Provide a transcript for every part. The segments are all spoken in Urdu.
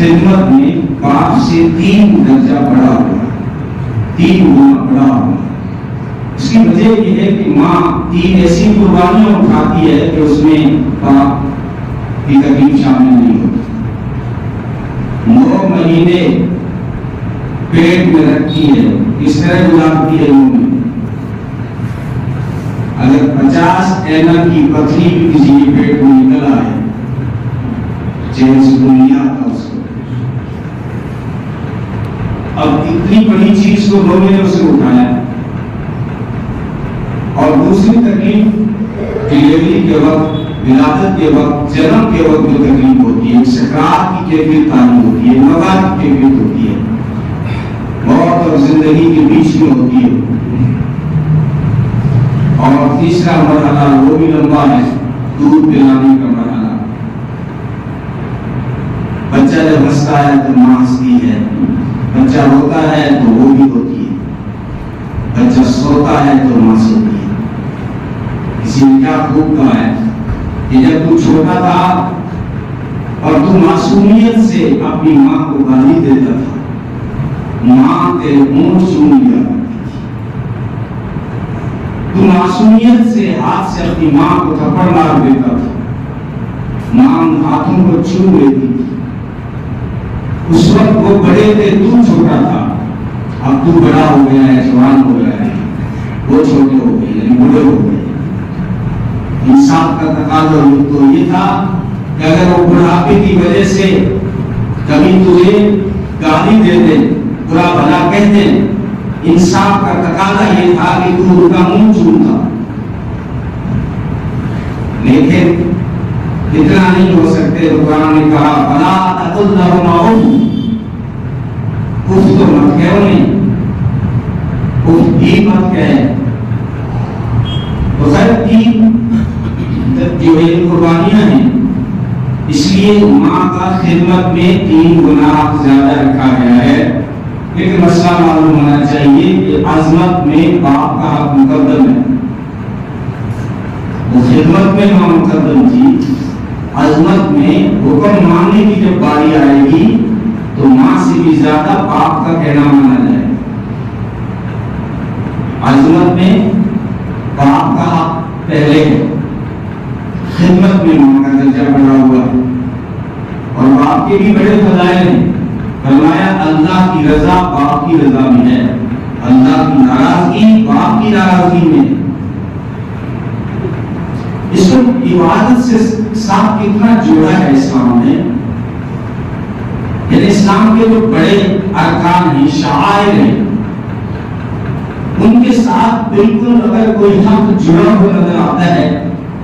خدمت میں باپ سے 3 درجہ بڑا ہوا، 3 گنا بڑا ہوا۔ اس کی وجہ یہ ہے کہ ماں 3 ایسی قربانیاں اٹھاتی ہے کہ اس میں باپ کی تکلیف شامل نہیں ہوتی۔ 9 مہینے پیٹ میں رکھتی ہے، اس طرح گزارتی ہے روم میں۔ اگر 50 mm کی پتھری بھی کسی کے پیٹ میں نکل آئے، چین سے نہیں آتا اس کو۔ اب اتنی بڑی چیز کو 2 مہینوں سے اٹھایا۔ اور دوسری تکلیف ڈلیوری کے وقت، ولادت کے وقت، جنم کے وقت جو تکلیف ہوتی ہے، سکرات کی کیفیت تعلق ہوتی ہے، موت کی کیفیت ہوتی ہے، موت اور زندگی کے بیچ میں ہوتی ہے۔ اور تیسرا مرحلہ وہ بھی لمبا ہے، دودھ پلانے کا مرحلہ۔ بچہ جب ہنستا ہے تو ماں ہنستی ہے، بچہ روتا ہے تو وہ بھی ہوتی ہے، بچہ سوتا ہے تو ماں سوتی ہے۔ کسی نے کیا خوب کہا ہے کہ جب تو چھوٹا تھا اور تو معصومیت سے اپنی ماں کو گالی دیتا تھا، ماں تیرے منہ چوم لیا کرتی تھی۔ تو معصومیت سے ہاتھ سے اپنی ماں کو تھپڑ مار دیتا تھا، ماں ان ہاتھوں کو چوم لیتی تھی۔ اس وقت وہ بڑے تھے، تو چھوٹا تھا، اب تو بڑا ہو گیا ہے، جوان ہو گیا ہے، وہ چھوٹے ہو گئے، یعنی بڑے ہو گئے۔ انصاف کا تقاضا تو یہ تھا کہ اگر وہ بڑھاپے کی وجہ سے کبھی تجھے گالی دے دے، برا بھلا کہہ دے، انصاف کا تقاضا یہ تھا کہ تو ان کا منہ چومتا۔ لیکن اتنا نہیں ہو سکتے تو قرآن نے کہا فلا تقل لهما اف تو مت کہو نہیں، اف بھی مت کہے۔ تو خیر 3 جو یہ قربانیاں ہیں، اس لیے ماں کا خدمت میں 3 گنا زیادہ رکھا گیا ہے۔ لیکن مسئلہ معلوم ہونا چاہیے کہ عظمت میں باپ کا حق مقدم ہے، وہ خدمت میں ماں مقدم تھی، عظمت میں حکم ماننے کی جب باری آئے گی تو ماں سے بھی زیادہ باپ کا کہنا مانا جائے۔ عظمت میں باپ کا حق پہلے ہے، خدمت میں ماں کا درجہ بڑھا ہوا ہے۔ اور باپ کے بھی بڑے فضائل ہیں۔ فرمایا اللہ کی رضا باپ کی رضا میں ہے، اللہ کی ناراضگی باپ کی ناراضگی میں ہے۔ اس کو عبادت سے ساتھ کتنا جوڑا ہے اسلام نے، یعنی اسلام کے جو بڑے ارکان ہیں، شعائر ہیں، ان کے ساتھ بالکل اگر کوئی حق جڑا ہوا نظر آتا ہے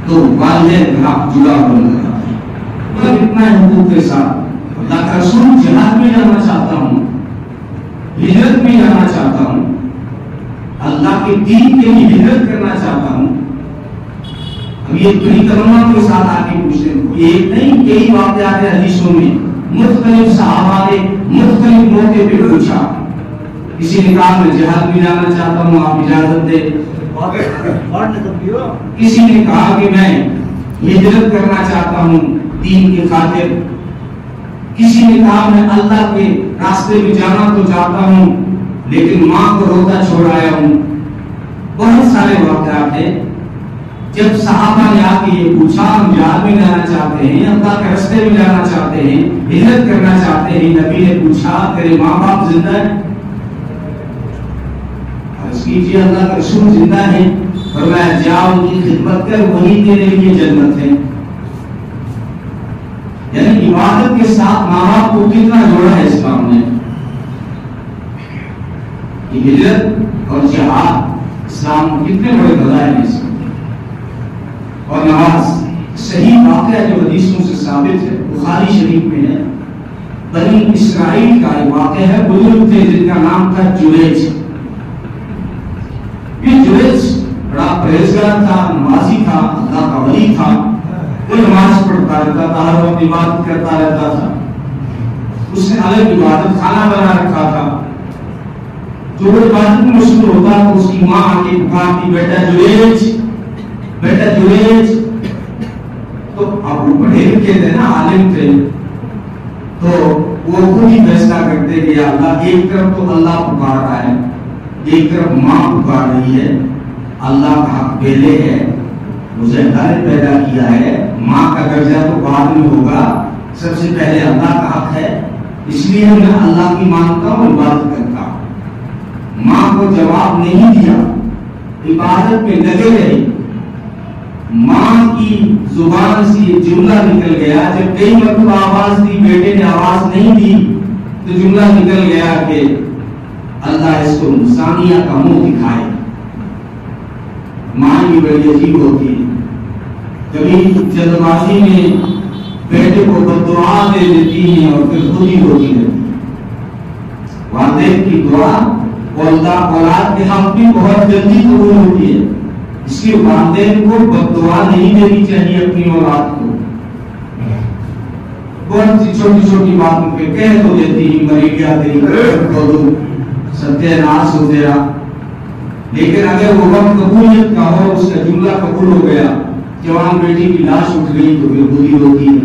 تو والدین کا حق جڑا ہوا نظر آتا ہے۔ مطلب اتنا حقوق کے ساتھ اللہ کا رسول جہاد میں جانا چاہتا ہوں، ہجرت میں جانا چاہتا ہوں، اللہ کے دین کے لیے ہجرت کرنا چاہتا ہوں۔ اب یہ بڑی تمنا کے ساتھ آگے پوچھتے ہیں، ایک نہیں کئی واقعات ہیں حدیثوں میں، مختلف صحابہ نے مختلف موقع پہ پوچھا۔ کسی نے کہا میں جہاد میں جانا چاہتا ہوں، آپ اجازت دیں۔ کسی نے کہا کہ میں ہجرت کرنا چاہتا ہوں دین کی خاطر۔ کسی نے کہا میں اللہ کے راستے میں جانا تو چاہتا ہوں لیکن ماں کو روتا چھوڑ آیا ہوں۔ بہت سارے واقعات ہیں۔ جب صحابہ نے آ کے یہ پوچھا ہم جہاد میں جانا چاہتے ہیں، اللہ کے راستے میں جانا چاہتے ہیں، ہجرت کرنا چاہتے ہیں، نبی نے پوچھا تیرے ماں باپ زندہ ہیں؟ عرض کیجیے اللہ کا رسول زندہ ہے؟ فرمایا جا ان کی خدمت کر، وہی تیرے لیے جنت ہے۔ یعنی عبادت کے ساتھ ماں باپ کو کتنا جوڑا ہے اسلام نے۔ ہجرت اور جہاد اسلام کتنے بڑے فضائل ہیں اس میں۔ اور نماز، صحیح واقعہ جو حدیثوں سے ثابت ہے، بخاری شریف میں ہے، بنی اسرائیل کا ایک واقعہ ہے۔ بزرگ تھے جن کا نام تھا جریج۔ یہ جریج بڑا پرہیزگار تھا، نمازی تھا، اللہ کا ولی تھا۔ وہ نماز پڑھتا رہتا تھا، ہر وقت عبادت کرتا رہتا تھا۔ اس نے الگ عبادت خانہ بنا رکھا تھا۔ جو وہ عبادت میں مشغول ہوتا تو اس کی ماں آ کے پکارتی بیٹا جریج، بیٹا جریج۔ تو اب وہ پڑھے لکھے تھے نا، عالم تھے، تو وہ خود ہی فیصلہ کرتے کہ یا اللہ ایک طرف تو اللہ پکار رہا ہے، ایک طرف ماں پکار رہی ہے، اللہ کا حق پہلے ہے، مجھے اللہ نے پیدا کیا ہے، ماں کا درجہ تو بعد میں ہوگا، سب سے پہلے اللہ کا حق ہے، اس لیے میں اللہ کی مانتا ہوں، عبادت کرتا ہوں۔ ماں کو جواب نہیں دیا، عبادت میں لگے رہے۔ ماں کی زبان سے یہ جملہ نکل گیا، جب کئی مرتبہ آواز دی، بیٹے نے آواز نہیں دی تو جملہ نکل گیا کہ اللہ اس کو ثانیہ کا منہ دکھائے۔ ماں کی بڑی عجیب ہوتی ہے، کبھی جلد بازی میں بیٹے کو بددعا دے دیتی ہیں اور پھر خود ہی ہوتی رہتی ہے۔ والدین کی دعا اولاد کے حق میں بہت جلدی قبول ہوتی ہے، اس لیے والدین کو بددعا نہیں دینی چاہیے اپنی اولاد کو۔ بہت سی چھوٹی چھوٹی باتوں پہ کہہ تو دیتی ہیں، مریضیا تیری کر دو، ستیہ ناش ہو گیا، لیکن اگر وہ وقت قبولیت کا ہو، اس کا جملہ قبول ہو گیا، جوان بیٹی کی لاش اٹھ گئی تو پھر بری ہوتی ہے۔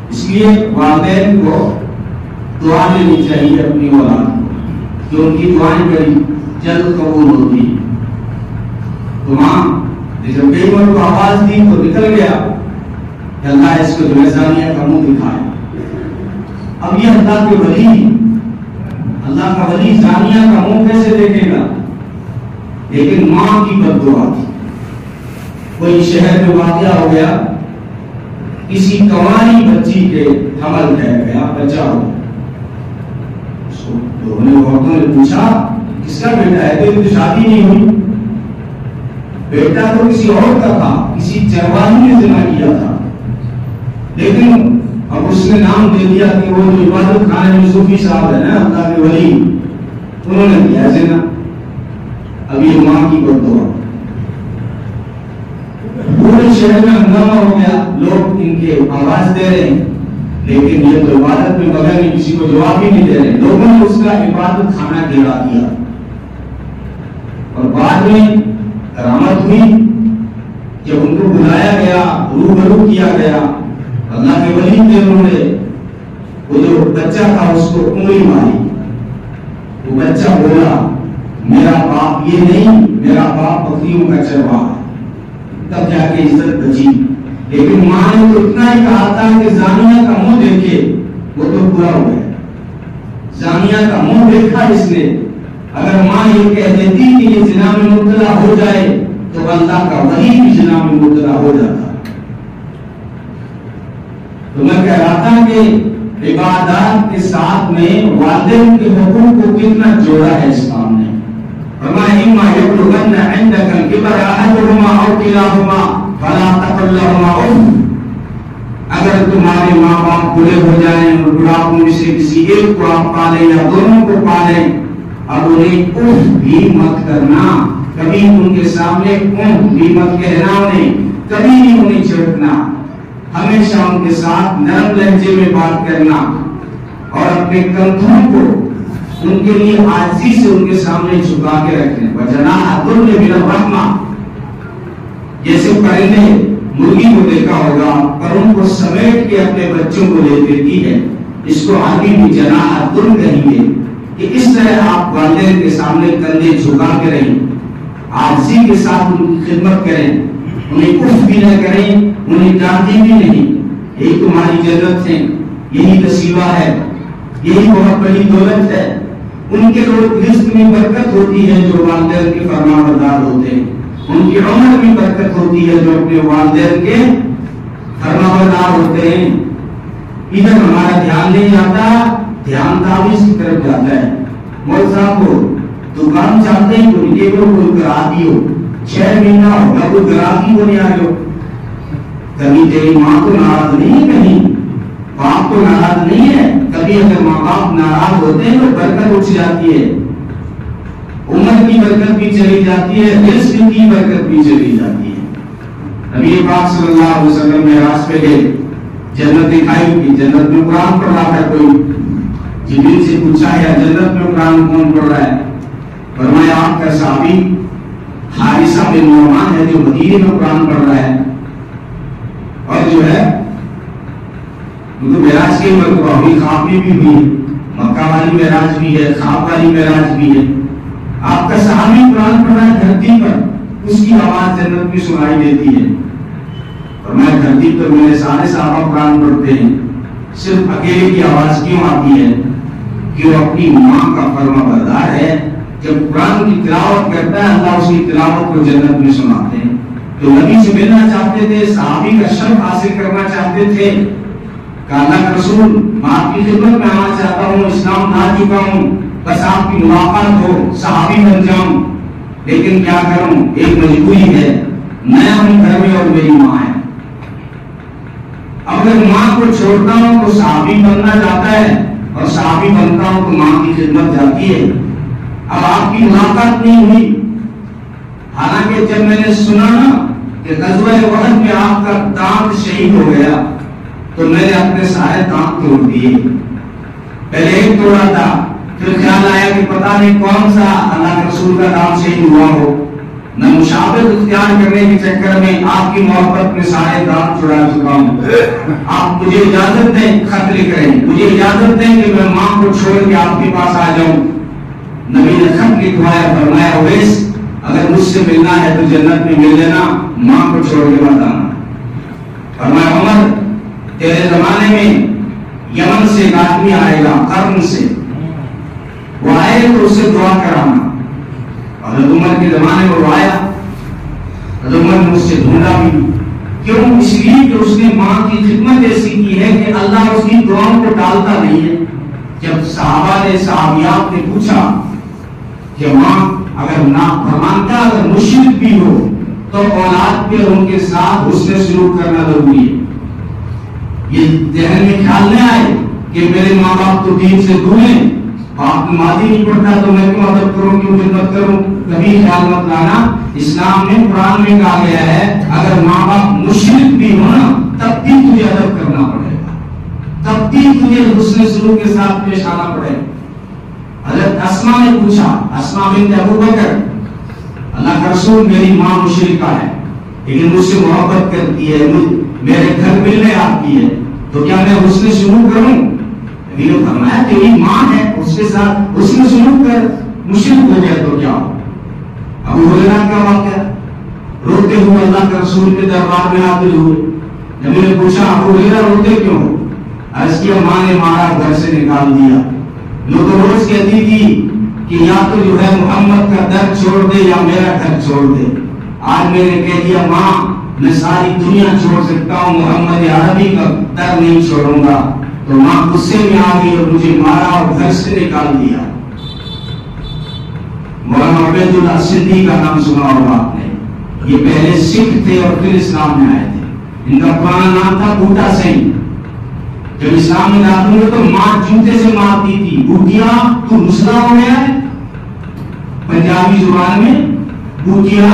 اس لیے والدین کو دعا دینی چاہیے اپنی اولاد کو، کہ ان کی دعائیں بڑی جلد قبول ہوتی ہیں۔ تو ماں نے جب کئی بار کو آواز دی تو نکل گیا کہ اللہ اس کو جو ثانیہ کا منہ دکھائے۔ اب یہ اللہ کے ولی، اللہ کا ولی ثانیہ کا منہ کیسے دیکھے گا؟ لیکن ماں کی بد دعا تھی۔ کوئی شہر میں واقعہ ہو گیا، کسی کنواری بچی کے حمل ٹھہر گیا، بچہ ہو، تو انہیں عورتوں نے پوچھا کس کا بیٹا ہے؟ تو شادی نہیں ہوئی، بیٹا تو کسی اور کا تھا، کسی چرواہی نے زنا کیا تھا، لیکن اب اس نے نام دے دیا کہ وہ جو عبادت خانے میں صوفی صاحب ہے نا، اللہ کے ولی، انہوں نے کیا زنا۔ اب یہ ماں کی بد دعا، پورے شہر میں ہنگامہ ہو گیا، لوگ ان کے آواز دے رہے ہیں، لیکن یہ تو عبادت میں بغیر نہیں، کسی کو جواب ہی نہیں دے رہے، لوگوں نے اس کا عبادت خانہ گرا دیا۔ اور بعد میں کرامت ہوئی، جب ان کو بلایا گیا، روبرو کیا گیا، اللہ کے ولی تھے، انہوں نے وہ جو بچہ تھا اس کو انگلی ماری، وہ بچہ بولا میرا باپ یہ نہیں، میرا باپ بکریوں کا چرواہا، تب جا کے عزت بچی۔ لیکن ماں نے تو اتنا ہی کہا تھا کہ زانیہ کا منہ دیکھے، وہ تو برا ہو گیا، زانیہ کا منہ دیکھا اس نے۔ اگر ماں یہ کہہ دیتی کہ یہ زنا میں مبتلا ہو جائے تو اللہ کا ولی بھی زنا میں مبتلا ہو جاتا۔ تو میں کہہ رہا تھا کہ عبادات کے ساتھ میں والدین کے حقوق کو کتنا جوڑا ہے اسلام نے۔ فرمایا اما یبلغن عندک الکبر احدهما او کلاهما فلا تقل لهما اف، اگر تمہارے ماں باپ بوڑھے ہو جائیں اور بڑھاپوں میں سے کسی ایک کو آپ پالیں یا دونوں کو پالیں، اب انہیں اف بھی مت کرنا، کبھی ان کے سامنے اف بھی مت کہنا، انہیں کبھی نہیں انہیں چھڑکنا، ہمیشہ ان کے ساتھ نرم لہجے میں بات کرنا، اور اپنے کندھوں کو ان کے لیے عاجزی سے ان کے سامنے جھکا کے رکھیں۔ وجناح الذل من الرحمہ، جیسے پرندے مرغی کو دیکھا ہوگا پر ان کو سمیٹ کے اپنے بچوں کو لے دیتی ہے، اس کو عربی میں جناح الذل کہیں گے، کہ اس طرح آپ والدین کے سامنے کندھے جھکا کے رہیں، عاجزی کے ساتھ ان کی خدمت کریں، انہیں اف بھی نہ کریں، انہیں ڈانٹیں بھی نہیں۔ یہی تمہاری جنت ہے، یہی نصیبہ ہے، یہی بہت بڑی دولت ہے۔ ان کے رزق میں برکت ہوتی ہے جو والدین کے فرما بردار ہوتے ہیں، ان کی عمر میں برکت ہوتی ہے جو اپنے والدین کے فرما بردار ہوتے ہیں۔ ادھر ہمارا دھیان نہیں جاتا، دھیان تعویذ کی طرف جاتا ہے۔ مول صاحب کو دکان چاہتے ہیں تو یہ کوئی گراہکی ہو، 6 مہینہ ہوگا کوئی گراہکی کو نہیں آ رہی ہو، کبھی تیری ماں تو ناراض نہیں ہے، کہیں باپ تو ناراض نہیں ہے، کبھی اگر ماں باپ ناراض ہوتے ہیں تو برکت اٹھ جاتی ہے، عمر کی برکت بھی چلی جاتی ہے، رزق کی برکت بھی چلی جاتی ہے۔ نبی پاک صلی اللہ علیہ وسلم میں راست پہ گئے، جنت دکھائی کہ جنت میں قرآن پڑھ رہا ہے، کوئی جبریل سے پوچھا یا جنت میں قرآن کون پڑھ رہا ہے؟ فرمایا آپ کا صحابی حارثہ بن نعمان ہے جو مدینے میں قرآن پڑھ رہا ہے، اور جو ہے کیونکہ معراج کی مرتبہ ہوئی، خواب میں بھی ہوئی ہے، مکہ والی معراج بھی ہے، خواب والی معراج بھی ہے۔ آپ کا صحابی قرآن پڑھ رہا ہے دھرتی پر، اس کی آواز جنت میں سنائی دیتی ہے۔ اور میں دھرتی پر میرے سارے صحابہ قرآن پڑھتے ہیں، صرف اکیلے کی آواز کیوں آتی ہے؟ کہ وہ اپنی ماں کا فرما بردار ہے۔ جب قرآن کی تلاوت کرتا ہے اللہ اس کی تلاوت کو جنت میں سناتے ہیں۔ تو نبی سے ملنا چاہتے تھے، صحابی کا شرف حاصل کرنا چاہتے تھے کہ اللہ کا رسول میں آپ کی خدمت میں آنا چاہتا ہوں، اسلام لا چکا ہوں، بس آپ کی ملاقات ہو، صحابی بن جاؤں، لیکن کیا کروں، ایک مجبوری ہے، میں ہوں گھر میں اور میری ماں ہے۔ اگر ماں کو چھوڑتا ہوں تو صحابی بننا جاتا ہے، اور صحابی بنتا ہوں تو ماں کی خدمت جاتی ہے۔ اب آپ کی ملاقات نہیں ہوئی، حالانکہ جب میں نے سنا نا کہ غزوہ احد میں آپ کا دانت شہید ہو گیا تو میں نے اپنے سارے دانت توڑ دیے۔ پہلے ایک توڑا تھا، پھر خیال آیا کہ پتہ نہیں کون سا اللہ کے رسول کا دانت شہید ہوا ہو، میں مشابہت اختیار کرنے کے چکر میں آپ کی محبت میں سارے دانت چھڑا چکا ہوں۔ آپ مجھے اجازت دیں، خط لکھ رہے ہیں، مجھے اجازت دیں کہ میں ماں کو چھوڑ کے آپ کے پاس آ جاؤں۔ نبی نے خط لکھوایا، فرمایا اویس اگر مجھ سے ملنا ہے تو جنت میں مل لینا، ماں کو چھوڑ کے مت آنا۔ فرمایا عمر تیرے زمانے میں یمن سے ایک آدمی آئے گا، قرن سے، وہ آئے تو اس سے دعا کرانا۔ حضرت عمر کے زمانے میں وہ آیا، حضرت عمر نے اس سے ڈھونڈا بھی، کیوں؟ اس لیے کہ اس نے ماں کی خدمت ایسی کی ہے کہ اللہ اس کی دعاؤں کو ٹالتا نہیں ہے۔ جب صحابہ نے صحابیات نے پوچھا کہ ماں اگر نافرمان کا اگر مشرک بھی ہو تو اولاد پہ ان کے ساتھ حسن سلوک کرنا ضروری ہے۔ یہ ذہن میں خیال نہ آئے کہ میرے ماں باپ تو دین سے دور ہیں، باپ نمازی نہیں پڑھتا تو میں کیوں ادب کروں، کیوں خدمت کروں، کبھی خیال مت لانا۔ اسلام میں قرآن میں کہا گیا ہے اگر ماں باپ مشرک بھی ہو نا تب بھی تجھے ادب کرنا پڑے گا، تب بھی تجھے حسن سلوک کے ساتھ پیش آنا پڑے گا۔ حضرت اسماء نے پوچھا، اسماء بنت ابو بکر، اللہ کا رسول میری ماں مشرکہ ہے لیکن مجھ سے محبت کرتی ہے، میرے گھر ملنے آتی ہے، تو کیا میں حسن سلوک کروں؟ نبی نے فرمایا تیری ماں ہے، اس کے ساتھ حسن سلوک کر، مشرک ہو گیا تو کیا ہو؟ ابو ہریرہ کا واقعہ، روتے ہوئے اللہ کے رسول کے دربار میں حاضر ہوئے، نبی نے پوچھا ابو ہریرہ روتے کیوں؟ عرض کیا ماں نے مارا، گھر سے نکال دیا۔ لوگ روز کہتی تھی کہ یا تو جو ہے محمد کا در چھوڑ دے یا میرا گھر چھوڑ دے۔ آج میں نے کہہ دیا ماں میں ساری دنیا چھوڑ سکتا ہوں، محمد عربی کا در نہیں چھوڑوں گا۔ تو ماں غصے میں آ گئی اور مجھے مارا اور گھر سے نکال دیا۔ مولانا عبید اللہ سندھی کا نام سنا ہوگا آپ نے، یہ پہلے سکھ تھے اور پھر اسلام میں آئے تھے۔ ان کا پرانا نام تھا بوٹا سنگھ۔ جب اسلام میں داخل ہوئے تو ماں جوتے سے مارتی تھی، بوٹیا تو مسلح ہو گیا ہے، پنجابی زبان میں بوٹیا،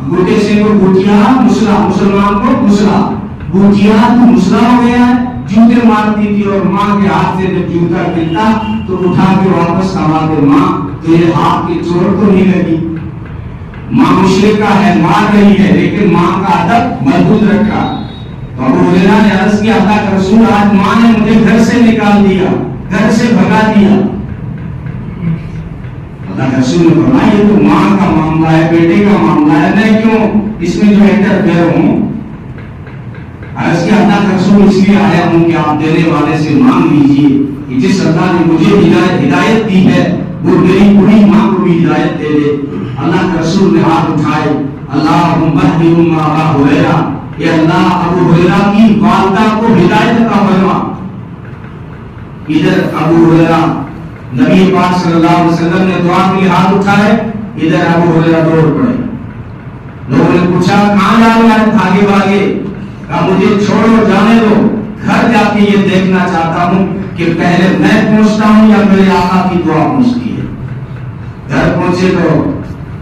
بوٹے سے کو بوٹیا، مسلح، مسلمان کو مسلح، بوٹیا تو مسلح ہو گیا ہے، جوتے مارتی تھی۔ اور ماں کے ہاتھ سے جب جوتا گرتا تو اٹھا کے واپس آواتے ماں تیرے ہاتھ کی چوٹ تو نہیں لگی؟ ماں مشرکہ ہے، مار رہی ہے لیکن ماں کا ادب محفوظ رکھا۔ تو ابو ہریرہ نے عرض کیا اللہ کا رسول آج ماں نے مجھے گھر سے نکال دیا، گھر سے بھگا دیا۔ اللہ کا رسول نے فرمایا یہ تو ماں کا معاملہ ہے، بیٹے کا معاملہ ہے، میں کیوں اس میں جو انٹرفیئر ہوں؟ عرض کیا اللہ کا رسول اس لیے آیا ہوں کہ آپ دینے والے سے مانگ لیجئے کہ جس اللہ نے مجھے ہدایت دی ہے وہ میری بڑی ماں کو بھی ہدایت دے دے۔ اللہ کے رسول نے ہاتھ اٹھائے، اللہم اہد ابا ہریرہ، اے اللہ ابو ہریرہ کی والدہ کو ہدایت عطا فرما۔ ادھر ابو ہریرہ نبی پاک صلی اللہ علیہ وسلم نے دعا کے لیے ہاتھ اٹھائے، ادھر ابو ہریرہ دوڑ پڑے۔ لوگوں نے پوچھا کہاں جا رہے ہیں؟ بھاگے بھاگے، کہا مجھے چھوڑو، جانے دو، گھر جا کے یہ دیکھنا چاہتا ہوں کہ پہلے میں پہنچتا ہوں یا میرے آقا کی دعا پہنچتی ہے۔ گھر پہنچے تو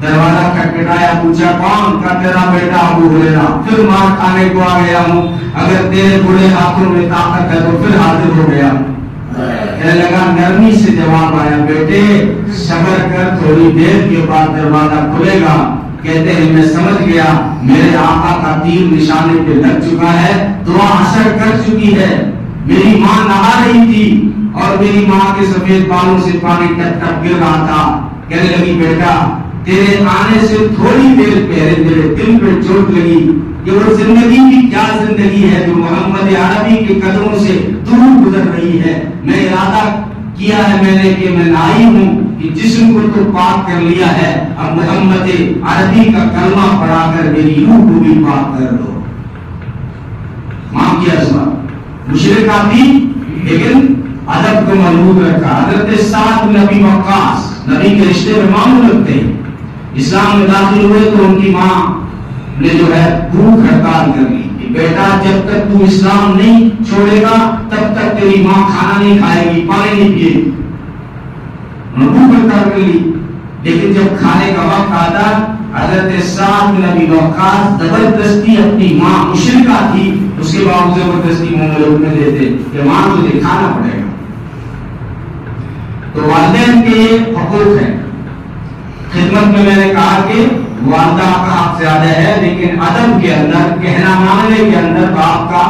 دروازہ کھٹکھٹایا، پوچھا کون؟ کا تیرا بیٹا ابو ہریرہ، پھر مار کھانے کو آ گیا ہوں، اگر تیرے بڑے ہاتھوں میں طاقت ہے تو پھر حاضر ہو گیا۔ کہنے لگا نرمی سے جواب آیا، بیٹے صبر کر، تھوڑی دیر کے بعد دروازہ کھلے گا۔ کہتے ہیں میں سمجھ گیا میرے آقا کا تیر نشانے پہ لگ چکا ہے، دعا اثر کر چکی ہے۔ میری ماں نہا رہی تھی اور میری ماں کے سفید بالوں سے پانی ٹپ ٹپ گر رہا تھا. کہنے لگی بیٹا تیرے آنے سے تھوڑی دیر پہلے میرے دل پہ چوٹ لگی. یہ وہ زندگی کی کیا زندگی ہے جو محمد عربی کے قدموں سے دور گزر رہی ہے. میں ارادہ کیا ہے میں نے کہ میں نائی ہوں کہ جسم کو تو پاک کر لیا ہے, اب محمد عربی کا کلمہ پڑھا کر میری روح کو بھی پاک کر دو. ماں کی عظمت مشرکہ تھی لیکن ادب کو محفوظ رکھا. حضرت سعد بن ابی وقاص نبی کے رشتے میں معمول رکھتے ہیں, اسلام میں داخل ہوئے تو ان کی ماں نے جو ہے بھوک ہڑتال کر لی کہ بیٹا جب تک تو اسلام نہیں چھوڑے گا تب تک تیری ماں کھانا نہیں کھائے گی, پانی نہیں پیے گی. بھوک ہڑتال کر لی. لیکن جب کھانے کا وقت آتا حضرت سعد بن ابی وقاص زبردستی اپنی ماں مشرکہ تھی اس کے بعد زبردستی منہ میں لقمے دیتے کہ ماں تجھے کھانا پڑے گا. تو والدین کے حقوق ہیں. خدمت میں میں نے کہا کہ والدہ کا حق زیادہ ہے لیکن ادب کے اندر کہنا ماننے کے اندر باپ کا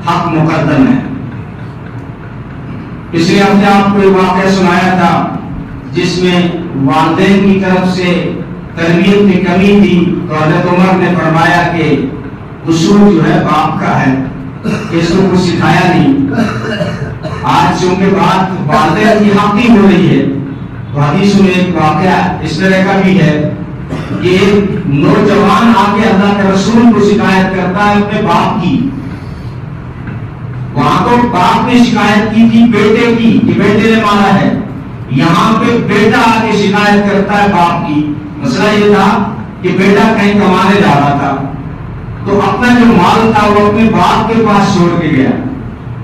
حق مقدم ہے. پچھلے ہفتے آپ کو ایک واقعہ سنایا تھا جس میں والدین کی طرف سے تربیت کی کمی تھی تو حضرت عمر نے فرمایا کہ قصور جو ہے باپ کا ہے, اس کو کچھ سکھایا نہیں. آج چونکہ بات والدین کی حقی ہو رہی ہے تو حدیث میں ایک واقعہ اس طرح کا بھی ہے کہ ایک نوجوان آ کے اللہ کے رسول کو شکایت کرتا ہے اپنے باپ کی. وہاں تو باپ نے شکایت کی تھی بیٹے کی کہ بیٹے نے مارا ہے, یہاں پہ بیٹا آ کے شکایت کرتا ہے باپ کی. مسئلہ یہ تھا کہ بیٹا کہیں کمانے جا رہا تھا تو اپنا جو مال تھا وہ اپنے باپ کے پاس چھوڑ کے گیا.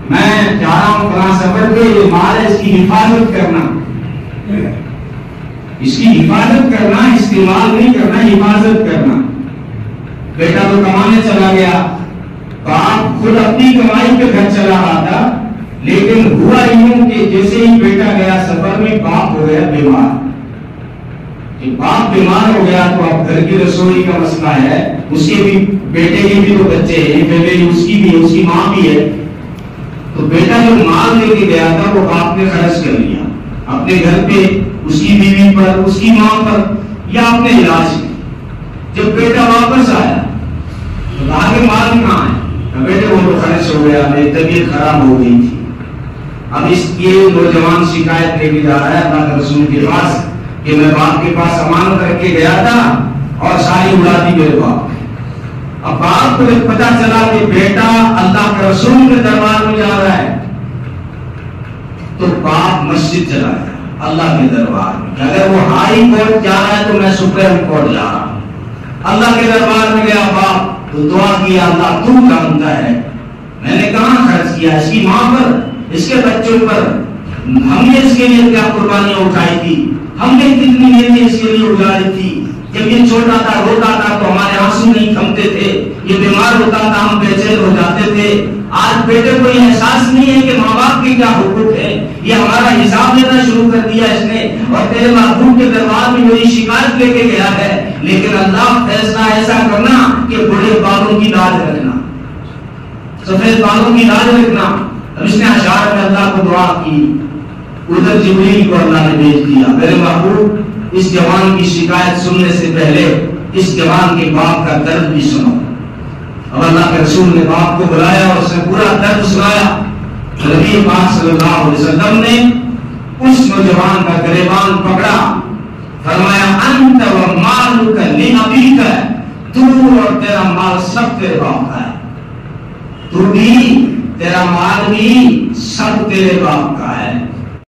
میں جا رہا ہوں فلاں سفر پہ, یہ مال ہے اس کی حفاظت کرنا, اس کی حفاظت کرنا, استعمال نہیں کرنا, حفاظت کرنا. بیٹا تو کمانے چلا گیا, باپ خود اپنی کمائی پہ گھر چلا رہا تھا, لیکن ہوا یوں کہ جیسے ہی بیٹا گیا سفر میں باپ ہو گیا بیمار. باپ بیمار ہو گیا تو اب گھر کی رسوئی کا مسئلہ ہے, اس کے بھی بیٹے کے بھی تو بچے ہیں, بیٹے اس کی بھی, اس کی ماں بھی ہے. تو بیٹا جو مال لے کے گیا تھا وہ باپ نے خرچ کر لیا اپنے گھر پہ, اس کی بیوی پر, اس کی ماں پر یا اپنے علاج میں. جب بیٹا واپس آیا تو کہا کہ مال کہاں ہے؟ بیٹے وہ تو خرچ ہو گیا, میری طبیعت خراب ہو گئی تھی. اب اس کے نوجوان شکایت لے کے جا رہا ہے اللہ کے رسول کے پاس کہ میں باپ کے پاس امانت رکھ کے گیا تھا اور ساری اڑا دی میرے باپ. اب باپ کو جب پتا چلا کہ بیٹا اللہ کے رسول کے دربار میں جا رہا ہے تو باپ مسجد چلا گیا اللہ کے دربار میں. اگر وہ ہائی کورٹ جا رہا ہے تو میں سپریم کورٹ جا رہا ہوں. اللہ کے دربار میں گیا باپ تو دعا کیا اللہ تو جانتا ہے میں نے کہاں خرچ کیا, اس کی ماں پر, اس کے بچوں پر, ہم نے اس کے لیے کیا قربانیاں اٹھائی تھی, ہم نے کتنی نیتیں اس کے لیے اجاڑی تھی. جب یہ چھوٹا تھا روتا تھا تو ہمارے آنسو نہیں تھمتے تھے, یہ بیمار ہوتا تھا ہم بے چین ہو جاتے تھے. آج بیٹے کو یہ احساس نہیں ہے کہ ماں باپ کے کیا حقوق ہے, یہ ہمارا حساب لینا شروع کر دیا اس نے اور تیرے محبوب کے دربار میں میری شکایت لے کے گیا ہے. لیکن اللہ فیصلہ ایسا کرنا کہ بڑے بالوں کی لاج رکھنا, سفید بالوں کی لاج رکھنا. اب اس نے اشعار میں اللہ کو دعا کی, ادھر جبریل کو اللہ نے بھیج دیا, میرے محبوب اس جوان کی شکایت سننے سے پہلے اس جوان کے باپ کا درد بھی سنو. اب اللہ کے رسول نے باپ کو بلایا اور اس نے پورا درد سنایا. نبی پاک صلی اللہ علیہ وسلم نے اس نوجوان کا گریبان پکڑا, فرمایا انت و مالک لابیک, تو اور تیرا مال سب تیرے باپ کا ہے, تو بھی تیرا مال بھی سب تیرے باپ کا